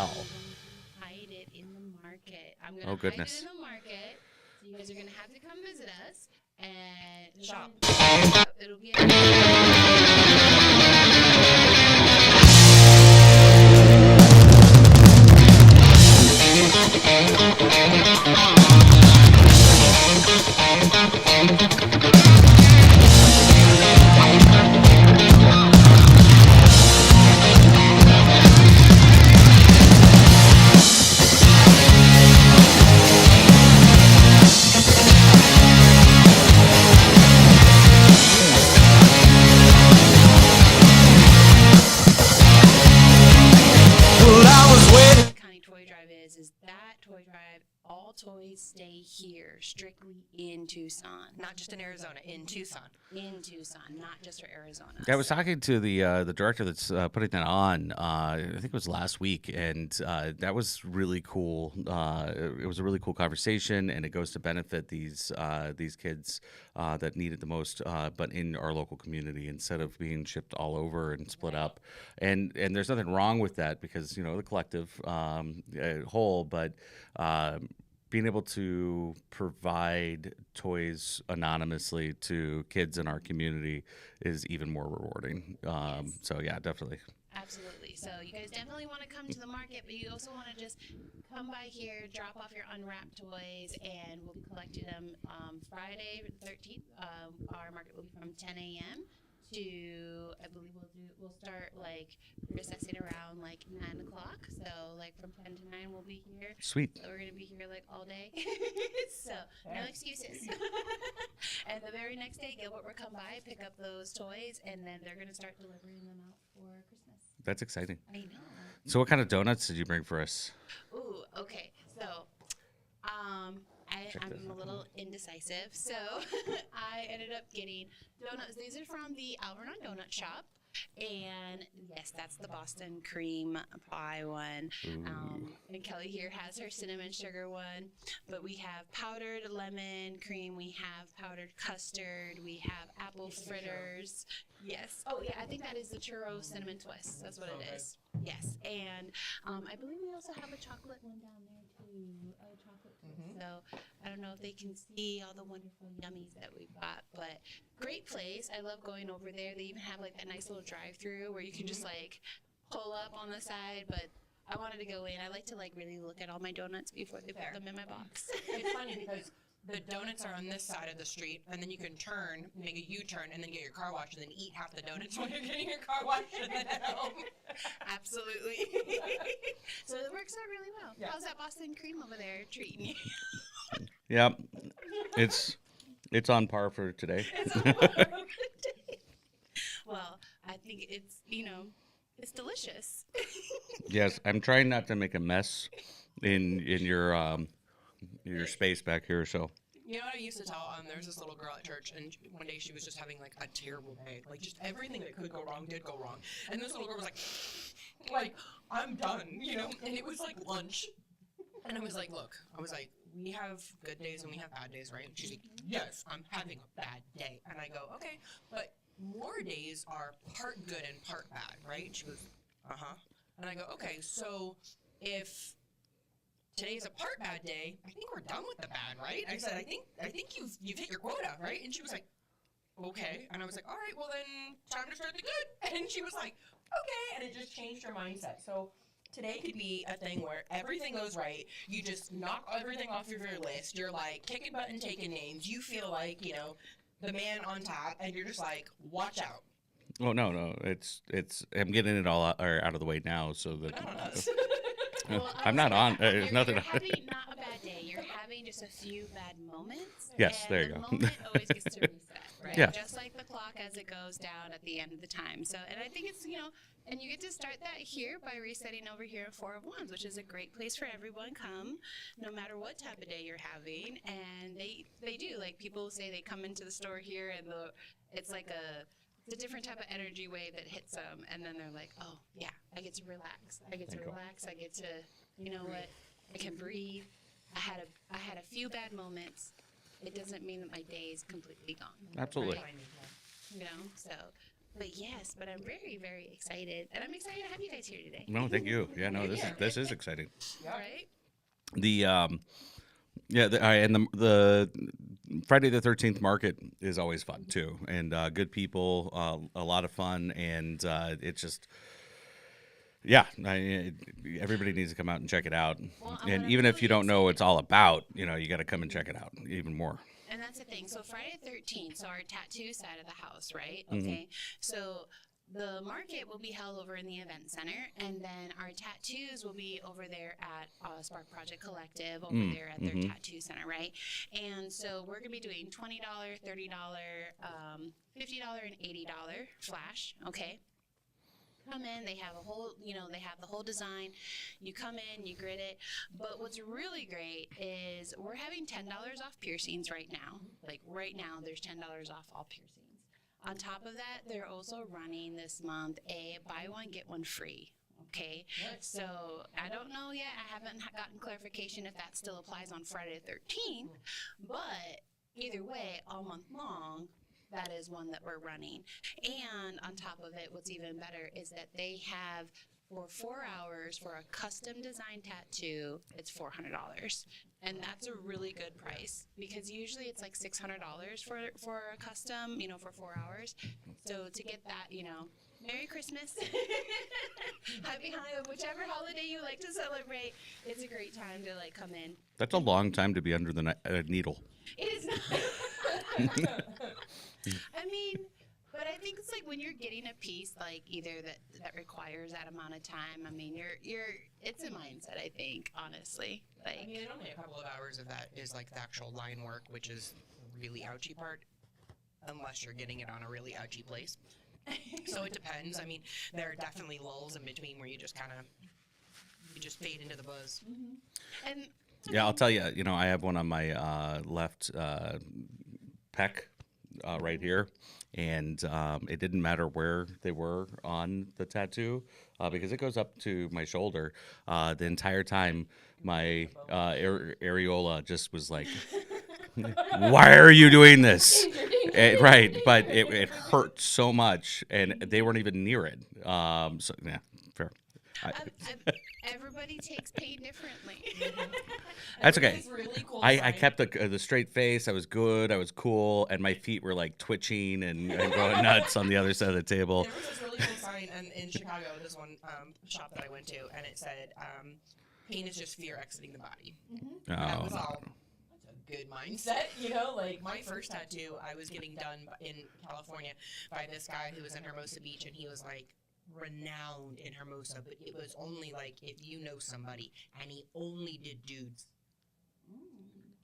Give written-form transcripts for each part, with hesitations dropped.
wow. Hide it in the market. I'm Oh, gonna hide it goodness. in the market. So you guys are gonna have to come visit us and Shop. It'll be. County Toy Drive is that toy drive, all toys stay here, strictly in Tucson. Not just in Arizona, in Tucson. In Tucson, not just for Arizona. Yeah, I was talking to the director that's putting that on. I think it was last week, and that was really cool. It was a really cool conversation, and it goes to benefit these kids that need it the most, but in our local community instead of being shipped all over and split up. And there's nothing wrong with that because the collective whole, but. Being able to provide toys anonymously to kids in our community is even more rewarding. So yeah, definitely. Absolutely. So you guys definitely want to come to the market, but you also want to just come by here, drop off your unwrapped toys, and we'll be collecting them Friday the 13th. Our market will be from 10 a.m. to, I believe we'll start like recessing around like 9 o'clock. So like from 10 to 9 we'll be here. Sweet. So we're going to be here like all day. So no excuses. And the very next day, Gilbert will come by, pick up those toys, and then they're going to start delivering them out for Christmas. That's exciting. I know. So what kind of donuts did you bring for us? Ooh, okay. So, I'm a little indecisive. So, I ended up getting donuts. These are from the Alvernon Donut Shop. And yes, that's the Boston cream pie one. And Kelly here has her cinnamon sugar one. But we have powdered lemon cream. We have powdered custard. We have apple fritters. Yes. Oh, yeah, I think that is the churro cinnamon twist. That's what it is. Yes. And I believe we also have a chocolate one down there, too. A chocolate twist. So I don't know if they can see all the wonderful yummies that we've got. But great place. I love going over there. They even have like that nice little drive-through where you can just like pull up on the side. But I wanted to go in. I like to like really look at all my donuts before they put them in my box. It's funny because the donuts are on this side of the street, and then you can turn, make a U-turn, and then get your car washed, and then eat half the donuts while you're getting your car washed, and then head home. Absolutely. So it works out really well. Yeah. How's that Boston cream over there treating you? Yeah, it's on par for today. It's on par for today. Well, I think it's it's delicious. Yes, I'm trying not to make a mess in your space back here. So. You know what I used to tell? There was this little girl at church, and one day she was just having, like, a terrible day. Like, just everything that could go wrong did go wrong. And this little girl was like, I'm done, And it was, like, lunch. And I was like, look, we have good days and we have bad days, right? And she's like, yes, I'm having a bad day. And I go, okay, but more days are part good and part bad, right? And she goes, uh-huh. And I go, okay, so if today's a part bad day, I think we're done with the bad, right? I said, I think you've hit your quota, right? And she was like, okay. And I was like, all right, well then, time to start the good. And she was like, okay. And it just changed her mindset. So today could be a thing where everything goes right. You just knock everything off your list. You're like kicking butt and taking names. You feel like, the man on top, and you're just like, watch out. Oh no, it's I'm getting it all out of the way now, so that Well, I'm not on. There's nothing. You're having not a bad day. You're having just a few bad moments. Yes, and there you the go. moment always gets to reset, right? Yeah. Just like the clock as it goes down at the end of the time. So, and I think it's and you get to start that here by resetting over here at 4 of Wands, which is a great place for everyone. Come, no matter what type of day you're having, and they do. Like people say, they come into the store here, and it's like it's a different type of energy wave that hits them, and then they're like, oh, yeah, I get to relax. I get to you know what, I can breathe. I had a few bad moments. It doesn't mean that my day is completely gone. Absolutely. Right? So But yes, but I'm very, very excited, and I'm excited to have you guys here today. No, thank you. Yeah, no, this is exciting. Yeah. Right? The and the Friday the 13th market is always fun too, and good people, a lot of fun, and it's just. Yeah, everybody needs to come out and check it out. Well, And I'm even if you really don't know what it's all about, you got to come and check it out even more. And that's the thing. So Friday the 13th, so our tattoo side of the house, right? Mhm. Okay. So the market will be held over in the event center, and then our tattoos will be over there at Spark Project Collective over there at their tattoo center, right? And so we're gonna be doing $20, $30, $50, and $80 flash. Okay. Come in, they have a whole, they have the whole design. You come in, you grid it. But what's really great is we're having $10 off piercings right now. Like right now, there's $10 off all piercings. On top of that, they're also running this month a buy one, get one free. Okay, so I don't know yet. I haven't gotten clarification if that still applies on Friday the 13th. But either way, all month long, that is one that we're running. And on top of it, what's even better is that they have for 4 hours for a custom design tattoo, it's $400. And that's a really good price because usually it's like $600 for a custom, for 4 hours. So to get that, Merry Christmas. Happy Hanukkah, whichever holiday you like to celebrate. It's a great time to come in. That's a long time to be under the needle. It is not. I mean, but I think it's like when you're getting a piece either that requires that amount of time. I mean, it's a mindset. I think honestly, I mean, only a couple of hours of that is the actual line work, which is the really ouchy part, unless you're getting it on a really ouchy place. So it depends. I mean, there are definitely lulls in between where you just fade into the buzz. Mm-hmm. And yeah, I'll tell you. I have one on my left pec. Right here, and it didn't matter where they were on the tattoo because it goes up to my shoulder. The entire time, my areola just was like, "Why are you doing this?" Right, but it hurt so much, and they weren't even near it. So yeah, fair. Everybody takes pain differently. That's okay. Really cool I kept the straight face. I was good. I was cool, and my feet were twitching and going nuts on the other side of the table. There was this really cool sign in Chicago, this one shop that I went to, and it said, "Pain is just fear exiting the body." Oh, That was no. all. That's a good mindset, my first tattoo, I was getting done in California by this guy who was in Hermosa Beach, and he was renowned in Hermosa, but it was only if you know somebody, and he only did dudes.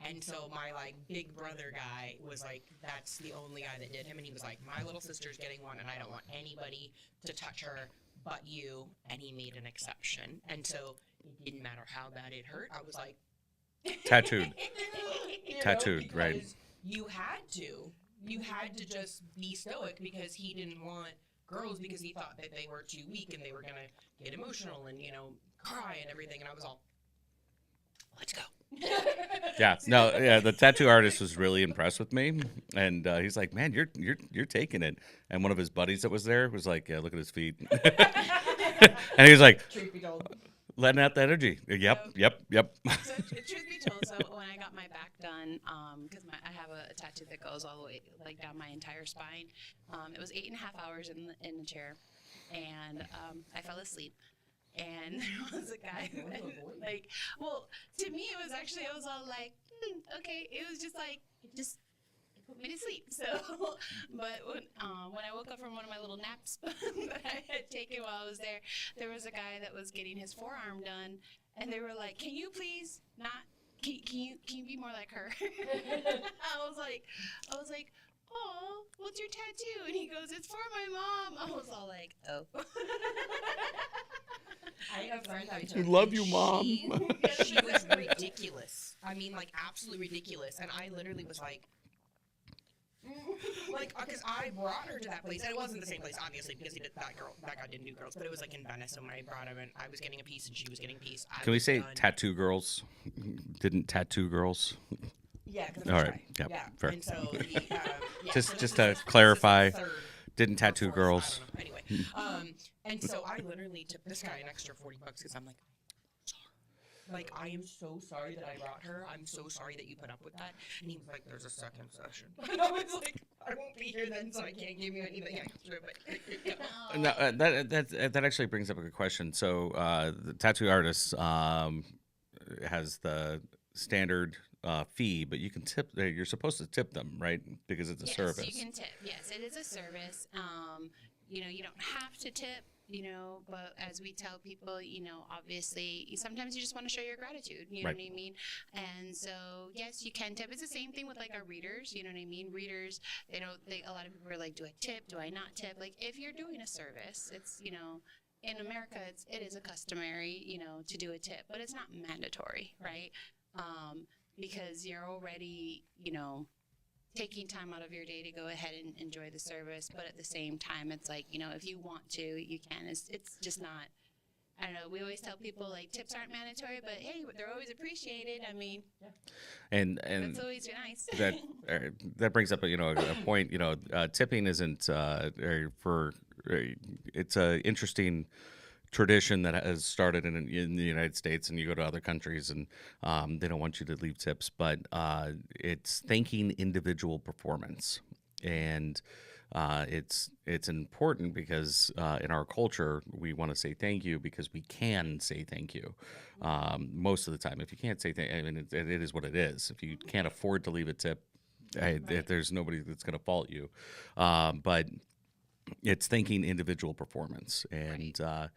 And so my big brother guy was that's the only guy that did him, and he was my little sister's getting one, and I don't want anybody to touch her but you, and he made an exception. And so it didn't matter how bad it hurt. I was Tattooed. you Tattooed, right. because you had to just be stoic because he didn't want girls because he thought that they were too weak and they were gonna get emotional and cry and everything, and I was all, let's go. Yeah, no, yeah. The tattoo artist was really impressed with me, and he's like, "Man, you're taking it." And one of his buddies that was there was like, "Yeah, look at his feet," and he was like, Truth be told. letting out the energy. Yep. So truth be told, so when I got my back done, because I have a tattoo that goes all the way down my entire spine, it was 8.5 hours in the chair, and I fell asleep. And there was a guy who to me it was actually, I was all okay, it was just put me to sleep. So, but when I woke up from one of my little naps that I had taken while I was there was a guy that was getting his forearm done, and they were like, "Can you please not? Can you be more like her?" I was like, "Oh, what's your tattoo?" And he goes, "It's for my mom." I was all like, "Oh." I have friends I love you, Mom. She was ridiculous. I mean, absolutely ridiculous. And I literally was because I brought her to that place, and it wasn't the same place, obviously, because that guy didn't do girls, but it was in Venice, and when I brought him, and I was getting a piece, and she was getting a piece. Can we say tattoo girls? Didn't tattoo girls? Yeah. All right. Yep. Yeah. Fair. And so, Just to clarify, Didn't tattoo Or 40, girls. I don't know. Anyway, and so I literally tipped this guy an extra $40 because I'm like, like, I am so sorry that I brought her. I'm so sorry that you put up with that. And he was like, there's a second session. And I was like, I won't be here then, so I can't give you anything extra. But yeah. No, that actually brings up a good question. So the tattoo artist has the standard fee, but you can tip. You're supposed to tip them, right? Because it's a service. Yes, you can tip. Yes, it is a service. You don't have to tip. But as we tell people, obviously, sometimes you just want to show your gratitude. You know Right. what I mean? And so, yes, you can tip. It's the same thing with like our readers. You know what I mean? Readers, they don't. A lot of people are like, do I tip? Do I not tip? Like, if you're doing a service, it's in America, it is a customary, to do a tip, but it's not mandatory, right? Because you're already, taking time out of your day to go ahead and enjoy the service, but at the same time, it's like, if you want to, you can. It's just not. I don't know. We always tell people like tips aren't mandatory, but hey, they're always appreciated. I mean, And that's always nice. that brings up a point. Tipping isn't it's a interesting tradition that has started in the United States, and you go to other countries and they don't want you to leave tips, but it's thanking individual performance, and it's important because in our culture we want to say thank you because we can say thank you most of the time. If you can't say thank, I mean it is what it is. If you can't afford to leave a tip, there's nobody that's going to fault you, but it's thanking individual performance, and I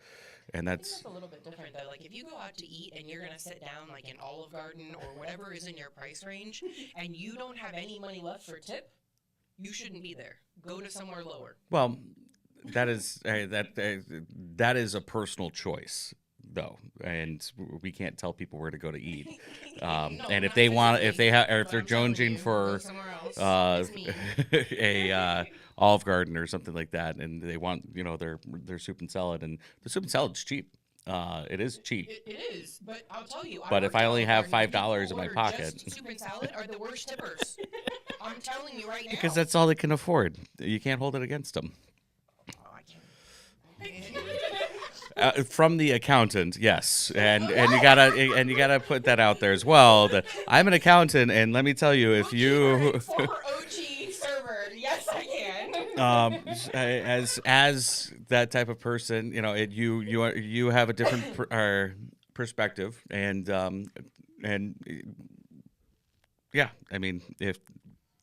think that's that's a little bit different though. Like if you go out to eat and you're gonna sit down like in Olive Garden or whatever is in your price range, and you don't have any money left for tip, you shouldn't be there. Go to somewhere lower. well, that is that is a personal choice though, and we can't tell people where to go to eat. No, And if not they want, if physically, they have, or if but they're I'm telling jonesing you, for go somewhere else. It's me. a Olive Garden or something like that, and they want their soup and salad, and the soup and salad's cheap. It is cheap. It is, but I'll tell you. But if I only have Garden, $5 people in my order pocket, just soup and salad are the worst tippers. I'm telling you right now. because that's all they can afford, you can't hold it against them. Oh, I can't. From the accountant, yes, and you gotta put that out there as well. That I'm an accountant, and let me tell you, if you Former OG server, yes, I can. as that type of person, you have a different perspective, and yeah, I mean, if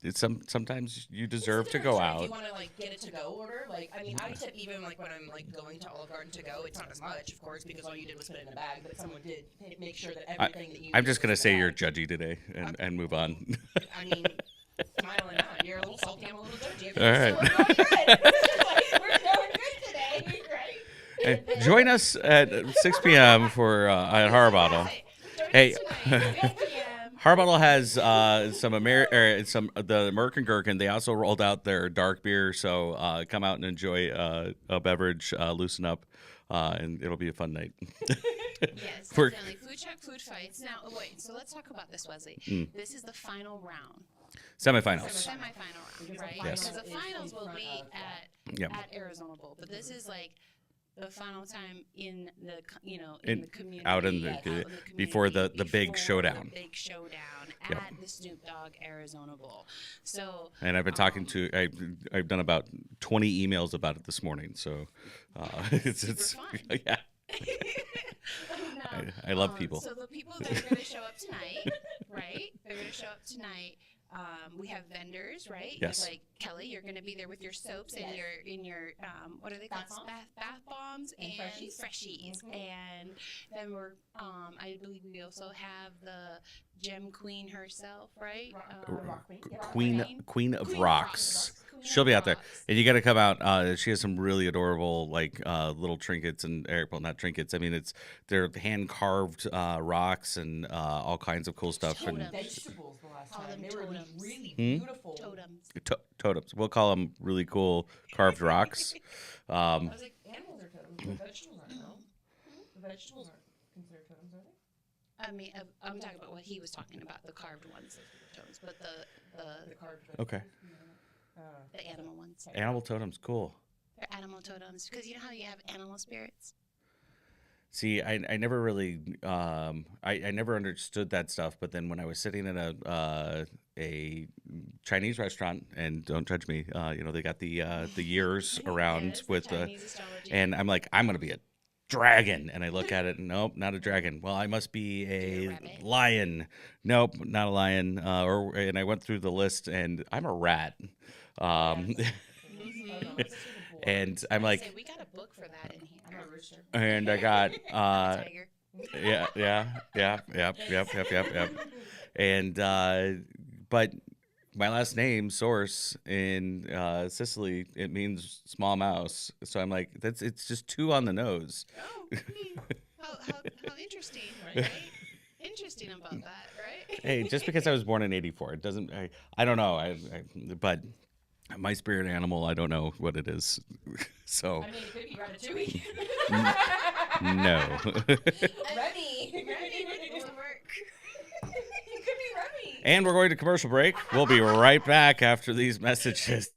it's sometimes you deserve to go If out. you want to like get it to go order, like I mean, I tip even like when I'm like going to Olive Garden to go. It's not as much, of course, because all you did was put it in a bag. But someone did make sure that everything that you. I'm did just gonna was say in the you're bag. judgy today and move on. I mean, smiling on. You're a little salty. I'm a little judgy. All right. So we're going good. We're going good today, right? Hey, join us at 6 p.m. for at Harbottle. Hey, Harbottle has some the American Gherkin. They also rolled out their dark beer, so come out and enjoy a beverage, loosen up, and it'll be a fun night. Yes, We're- definitely. Food truck, food fights. Now, wait. So let's talk about this, Wesley. This is the final round. Semifinals. Semi-final round, right? Yes. Because the finals will be Yep. at Arizona Bowl, but this is like the final time in the In- the community, out in the- before the big before showdown. the big showdown Yep. at the Snoop Dogg Arizona Bowl. So And I've been talking to I've done about 20 emails about it this morning. So it's fun. yeah. no, I love people. So the people that are going to show up tonight, right? They're going to show up tonight. We have vendors, right? Yes. Like Kelly, you're going to be there with your soaps and your what are they called? Bath bombs and freshies. And then I believe we also have the gem queen herself, right? Queen of Rocks. She'll be out there, and you got to come out. She has some really adorable little trinkets and well, not trinkets. I mean, they're hand carved rocks and all kinds of cool stuff. And Vegetables the last Call time. them They were totems. really beautiful. Totems. totems. We'll call them really cool carved rocks. I was like, animals are totems, but vegetables aren't. No, the vegetables aren't considered totems, are they? I mean, I'm talking about what he was talking about, the carved ones, totems, but the The carved Okay. vegetables? The animal ones. Animal totems, cool. They're animal totems because you know how you have animal spirits. See, I never really I never understood that stuff. But then when I was sitting in a Chinese restaurant, and don't judge me, they got the years around Yes, with Chinese astrology. and I'm like, I'm gonna be a dragon, and I look at it, and nope, not a dragon. Well, I must be a a rabbit? lion. Nope, not a lion. And I went through the list, and I'm a rat. And I'm like, Say, we got a book for that in here. I'm a rooster. and I got Tiger. yep. And but my last name, Source, in Sicily, it means small mouse. So I'm like, it's just 2 on the nose. Oh, how interesting, right? Interesting about that, right? Hey, just because I was born in '84, it doesn't. I don't know. But my spirit animal, I don't know what it is. So I mean, it could be Ratatouille. no. Remy. Will work. It could be Remy. And we're going to commercial break. We'll be right back after these messages.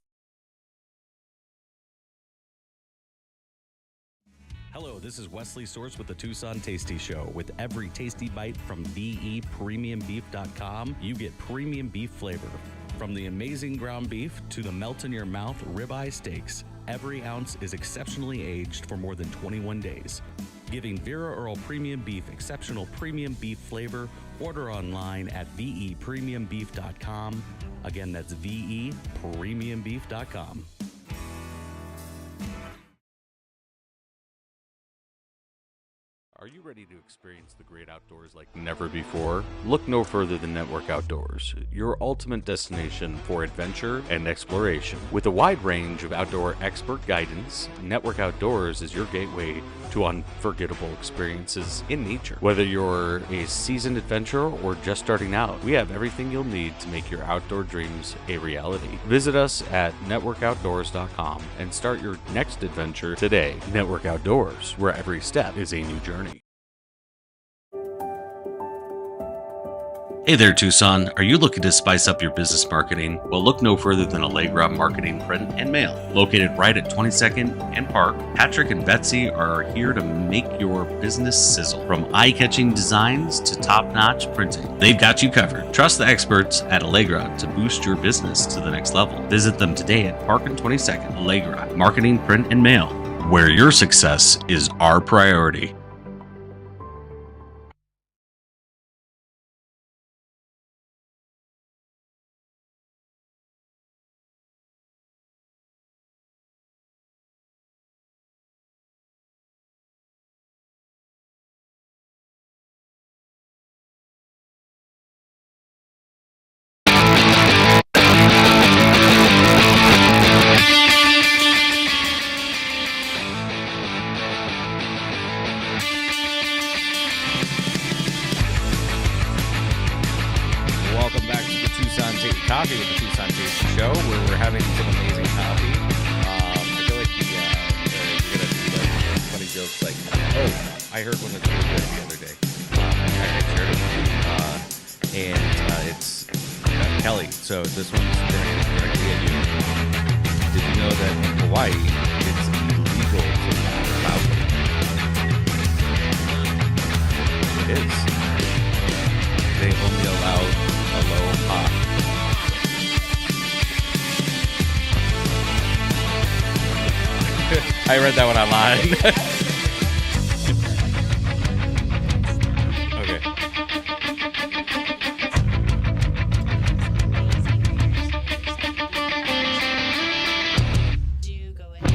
Hello, this is Wesley Source with the Tucson Tasty Show. With every tasty bite from VEPremiumBeef.com, you get premium beef flavor. From the amazing ground beef to the melt-in-your-mouth ribeye steaks, every ounce is exceptionally aged for more than 21 days. Giving Vera Earl Premium Beef exceptional premium beef flavor, order online at VEPremiumBeef.com. Again, that's VEPremiumBeef.com. Are you ready to experience the great outdoors like never before? Look no further than Network Outdoors, your ultimate destination for adventure and exploration. With a wide range of outdoor expert guidance, Network Outdoors is your gateway to unforgettable experiences in nature. Whether you're a seasoned adventurer or just starting out, we have everything you'll need to make your outdoor dreams a reality. Visit us at networkoutdoors.com and start your next adventure today. Network Outdoors, where every step is a new journey. Hey there, Tucson. Are you looking to spice up your business marketing? Well, look no further than Allegra Marketing Print and Mail. Located right at 22nd and Park, Patrick and Betsy are here to make your business sizzle. From eye-catching designs to top-notch printing, they've got you covered. Trust the experts at Allegra to boost your business to the next level. Visit them today at Park and 22nd. Allegra Marketing Print and Mail, where your success is our priority. Coffee with the Tucson Tasty Show, where we're having some amazing coffee. I feel like we're gonna do like funny jokes like, oh, I heard one that's really good the other day. I shared it with you, and it's Kelly. So this one's directly at you. Did you know that in Hawaii it's illegal to laugh loudly? It is. They only allow a low pop. I read that one online. Okay. Do go ahead and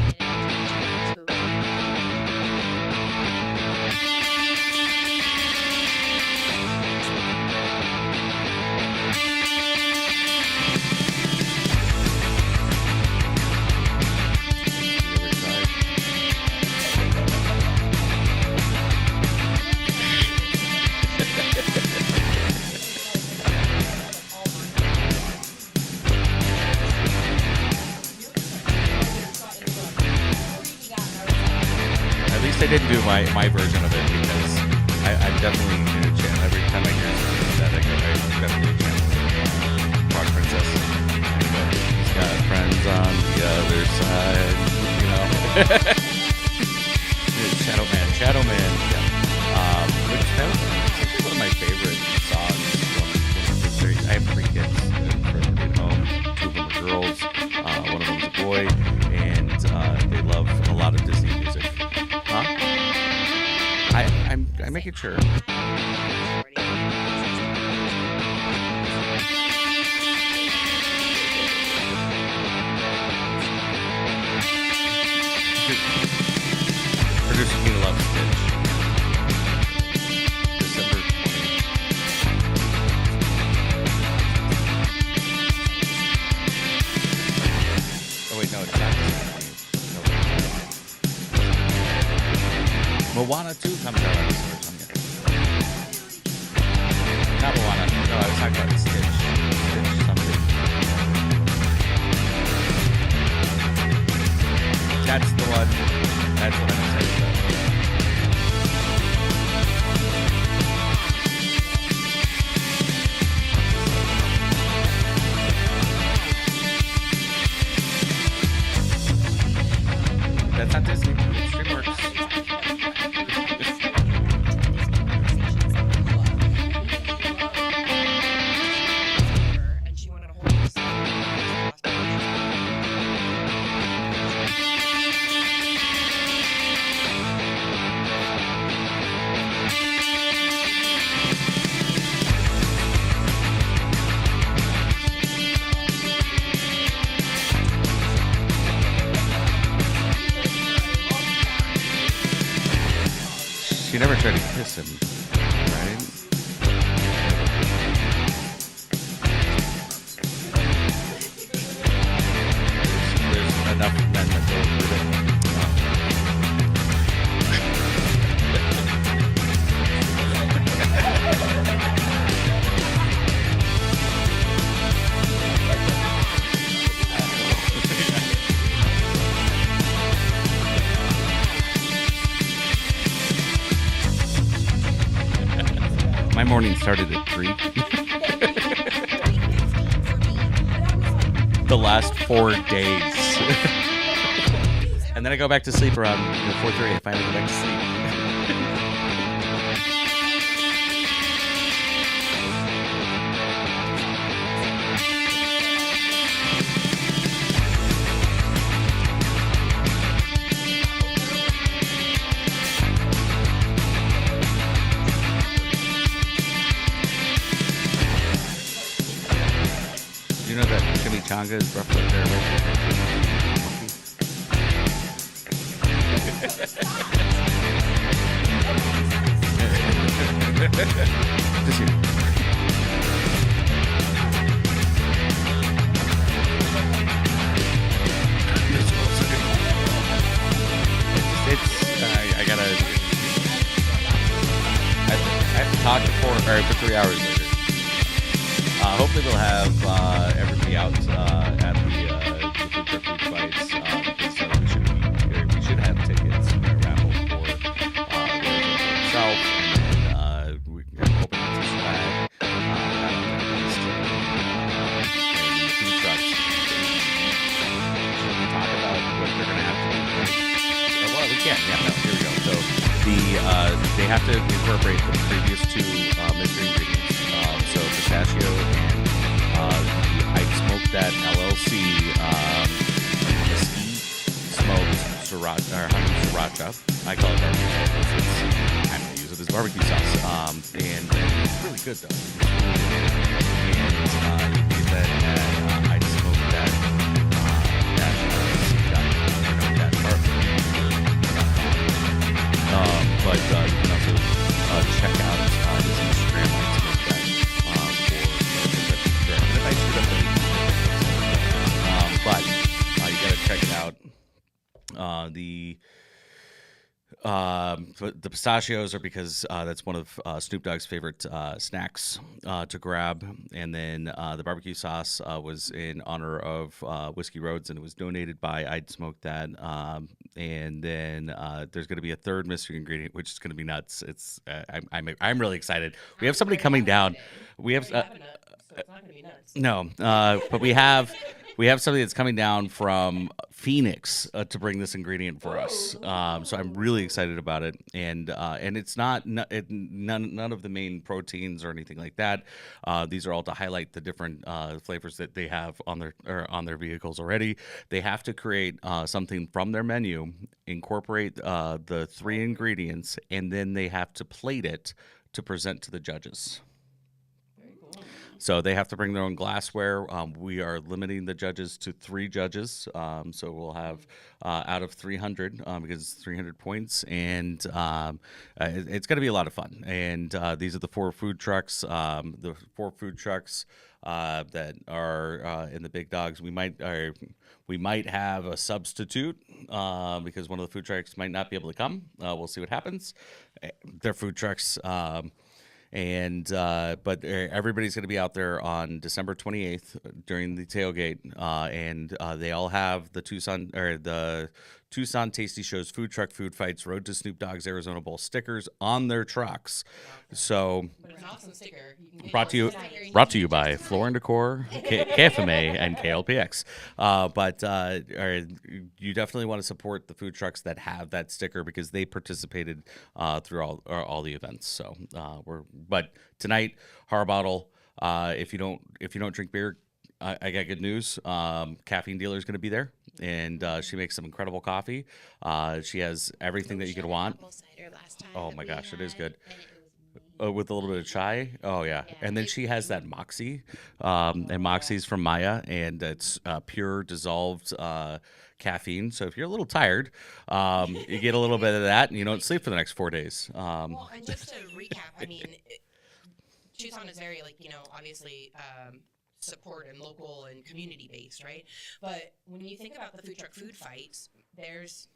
I didn't do my version of it because I'm definitely going to channel every time I hear something like that. I definitely channel Frog Princess. He's got friends Shadow Man. Yeah. Which that was actually one of my favorite songs from the series. I have 3 kids currently at home. 2 of them are girls. One of them is a boy, and they love a lot of Disney music. Huh? I'm making sure. Producer King loves Stitch. December 20th. Oh wait, no, it's not December 20th. No, Moana 2 comes out on December 20th. Not Moana. No, I was talking about Stitch. Stitch something. That's the one. That's what I'm excited about. That's not Disney. It's DreamWorks. And she wanted a whole She never tried to kiss him, right? There's enough men that go through it. My morning started at 3. The last 4 days. And then I go back to sleep around 4:30. I finally go back to sleep. Do you know that chimichanga is roughly there? Just here. I gotta. I have to talk for 3 hours later. Hopefully we'll have everybody out at the food truck food fights. We should have tickets for a raffle for itself, and we're hoping it's a swag out on their list. And the food trucks. Should we talk about what they're going to have to do? Right? Well, we can. Yeah, no, here we go. So they have to incorporate the previous 2 mystery ingredients. So pistachio and I smoked that LLC mesquite smoked sriracha or honey sriracha. I call it barbecue sauce. I'm gonna use it as barbecue sauce. And it's really good though. And you can get that at I smoked that dash LLC dash barbecue.com. But you can also check out his Instagram. But you gotta check it out. The pistachios are because that's one of Snoop Dogg's favorite snacks to grab, and then the barbecue sauce was in honor of Whiskey Roads, and it was donated by I'd Smoked That. And then there's going to be a third mystery ingredient, which is going to be nuts. It's I'm really excited. We have somebody coming down. We have. So it's not gonna be nuts. No, but we have we have somebody that's coming down from Phoenix to bring this ingredient for us. So I'm really excited about it, and it's not none of the main proteins or anything like that. These are all to highlight the different flavors that they have on their vehicles already. They have to create something from their menu, incorporate the 3 ingredients, and then they have to plate it to present to the judges. So they have to bring their own glassware. We are limiting the judges to 3 judges. So we'll have out of 300 because it's 300 points, and it's going to be a lot of fun. And these are the 4 food trucks. The 4 food trucks that are in the big dogs. We might have a substitute because one of the food trucks might not be able to come. We'll see what happens. They're food trucks. But everybody's going to be out there on December 28th during the tailgate, and they all have the Tucson Tasty Show's food truck food fights Road to Snoop Dogg's Arizona Bowl stickers on their trucks. So But it's an awesome sticker. You can brought to you by Decor, KFMA, and KLPX. You definitely want to support the food trucks that have that sticker because they participated through all the events. So but tonight, Harbottle. If you don't drink beer, I got good news. Caffeine dealer is going to be there, and she makes some incredible coffee. She has everything that you could want. Apple cider last time Oh that my we gosh, it is had, good. and it was With a little bit of chai. Oh yeah. Yeah, And then it she has that Moxie, and Moxie's from Maya, and it's pure dissolved caffeine. So if you're a little tired, you get a little bit of that, and you don't sleep for the next 4 days. Well, and just to recap, I mean, Tucson is very, obviously support and local and community based, right? But when you think about the food truck food fights, there's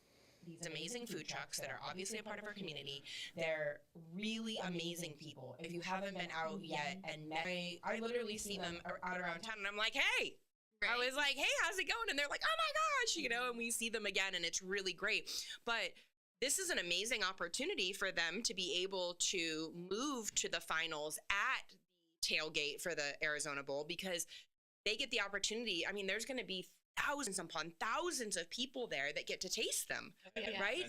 these amazing food trucks that are obviously a part of our community. They're really amazing people. If you haven't been out yet and met, I literally see them out around town, and I'm like, hey. I was like, hey, how's it going? And they're like, oh my gosh, and we see them again, and it's really great. But this is an amazing opportunity for them to be able to move to the finals at the tailgate for the Arizona Bowl because they get the opportunity. I mean, there's going to be thousands upon thousands of people there that get to taste them, right?